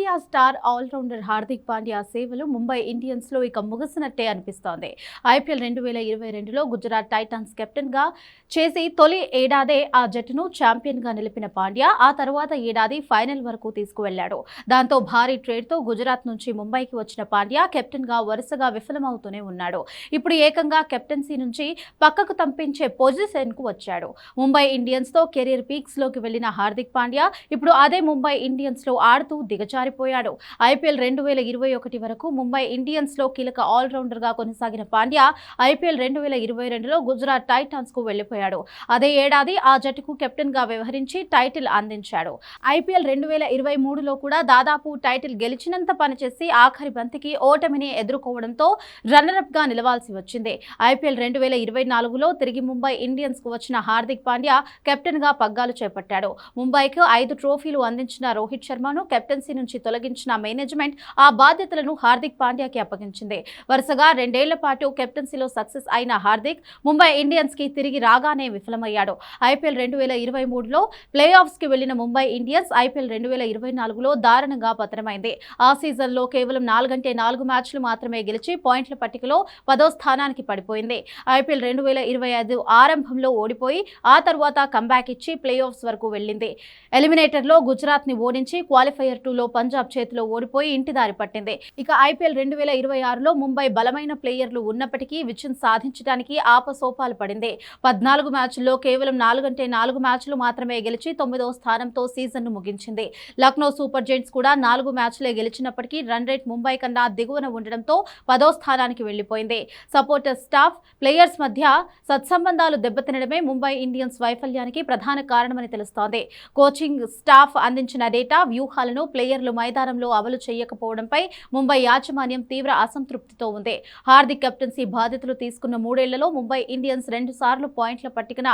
Team India star all rounder Hardik Pandya సేవలు Mumbai Indians లో ఇక ముగిసినట్టే అనిపిస్తోంది. ఐపీఎల్ 2022లో గుజరాత్ టైటాన్స్ కెప్టెన్ గా చేసి తొలి ఏడాదే ఆ జట్టును ఛాంపియన్ గా నిలిపిన పాండ్యా ఆ తర్వాత ఏడాది ఫైనల్ వరకు తీసుకువెళ్లాడు. దాంతో భారీ ట్రేడ్ తో గుజరాత్ నుంచి ముంబైకి వచ్చిన పాండ్యా కెప్టెన్ గా వరుసగా విఫలమవుతూనే ఉన్నాడు. ఇప్పుడు ఏకంగా కెప్టెన్సీ నుంచి పక్కకు తంపించే పొజిషన్ కు వచ్చాడు. ముంబై ఇండియన్స్ తో కెరీర్ పీక్స్ లోకి వెళ్లిన హార్దిక్ పాండ్యా ఇప్పుడు అదే ముంబై ఇండియన్స్ లో ఆడుతూ దిగజారిపోయాడు. ఐపీఎల్ 2021 వరకు ముంబై ఇండియన్స్ లో కీలక ఆల్రౌండర్ గా కొనసాగిన పాండ్యా ఐపీఎల్ 2022లో గుజరాత్ టైటాన్స్ కు వెళ్లిపోయాడు. అదే ఏడాది ఆ జట్టుకు కెప్టెన్ గా వ్యవహరించి టైటిల్ అందించాడు. ఐపీఎల్ 2023లో కూడా దాదాపు టైటిల్ గెలిచినంత పనిచేసి ఆఖరి బంతికి ఓటమిని ఎదుర్కోవడంతో రన్నరప్ గా నిలవాల్సి వచ్చింది. ఐపీఎల్ 2024లో తిరిగి ముంబై ఇండియన్స్ కు వచ్చిన హార్దిక్ పాండ్యా కెప్టెన్ గా పగ్గాలు చేపట్టాడు. ముంబైకి 5 ట్రోఫీలు అందించిన రోహిత్ శర్మను కెప్టెన్సీ నుంచి తొలగించిన మేనేజ్మెంట్ ఆ బాధ్యతలను హార్దిక్ పాండ్యాకి అప్పగించింది. వరుసగా 2 ఏళ్ల పాటు కెప్టెన్సీలో సక్సెస్ అయిన హార్దిక్ ముంబై ఇండియన్స్ కి తిరిగి రాగానే విఫలమయ్యాడు. ఐపీఎల్ 2023లో ప్లే ఆఫ్స్ కి వెళ్లిన ముంబై ఇండియన్స్ ఐపీఎల్ 2024లో దారుణంగా పతనమైంది. ఆ సీజన్లో కేవలం 4 మ్యాచ్లు మాత్రమే గెలిచి పాయింట్ల పట్టికలో 10వ స్థానానికి పడిపోయింది. ఐపీఎల్ 2025 ఆరంభంలో ఓడిపోయి ఆ తర్వాత కంబ్యాక్ ఇచ్చి ప్లే ఆఫ్స్ వరకు వెళ్లింది. ఎలిమినేటర్లో గుజరాత్ ని ఓడించి క్వాలిఫైయర్ 2లో పంజాబ్ చేతిలో ఓడిపోయి ఇంటిదారి పట్టింది. ఇక ఐపీఎల్ 2026లో ముంబై బలమైన ప్లేయర్లు ఉన్నప్పటికీ విజయం సాధించడానికి ఆపసోపాలు పడింది. 14 మ్యాచ్ల్లో కేవలం 4 మ్యాచ్లు మాత్రమే గెలిచి 9వ స్థానంతో సీజన్ను ముగించింది. లక్నో సూపర్ జెయింట్స్ కూడా 4 మ్యాచ్లే గెలిచినప్పటికీ రన్ రేట్ ముంబై కన్నా దిగువన ఉండడంతో 10వ స్థానానికి వెళ్లిపోయింది. సపోర్టర్ స్టాఫ్, ప్లేయర్స్ మధ్య సత్సంబంధాలు దెబ్బతినడమే ముంబై ఇండియన్స్ వైఫల్యానికి ప్రధాన కారణమని తెలుస్తోంది. కోచింగ్ స్టాఫ్ అందించిన డేటా, వ్యూహాలను ప్లేయర్లు మైదానంలో అమలు చేయకపోవడంపై ముంబై యాజమాన్యం తీవ్ర అసంతృప్తితో ఉంది. హార్దిక్ కెప్టెన్సీ బాధ్యతలు తీసుకున్న 3 ఏళ్లలో ముంబై ఇండియన్స్ 2 సార్లు పాయింట్ల పట్టికన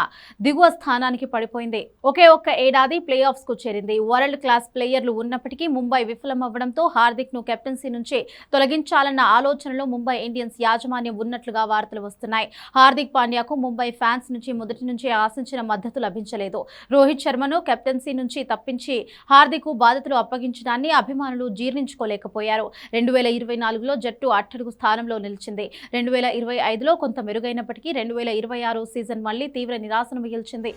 దిగువ స్థానానికి పడిపోయింది. ఒకే ఏడాది ప్లే ఆఫ్స్ కు చేరింది. వరల్డ్ క్లాస్ ప్లేయర్లు ఉన్నప్పటికీ ముంబై విఫలమవ్వడంతో హార్దిక్ ను కెప్టెన్సీ నుంచి తొలగించాలన్న ఆలోచనలో ముంబై ఇండియన్స్ యాజమాన్యం ఉన్నట్లుగా వార్తలు వస్తున్నాయి. హార్దిక్ పాండ్యాకు ముంబై ఫ్యాన్స్ నుంచి మొదటి నుంచి ఆశించిన మద్దతు లభించలేదు. రోహిత్ శర్మను కెప్టెన్సీ నుంచి తప్పించి హార్దిక్ బాధ్యతలు అప్పగించడాన్ని అభిమానులు జీర్ణించుకోలేకపోయారు. 2024లో జట్టు అట్టడుగు స్థానంలో నిలిచింది. 2025లో కొంత మెరుగైనప్పటికీ 2026 సీజన్ మళ్లీ తీవ్ర నిరాశను మిగిల్చింది.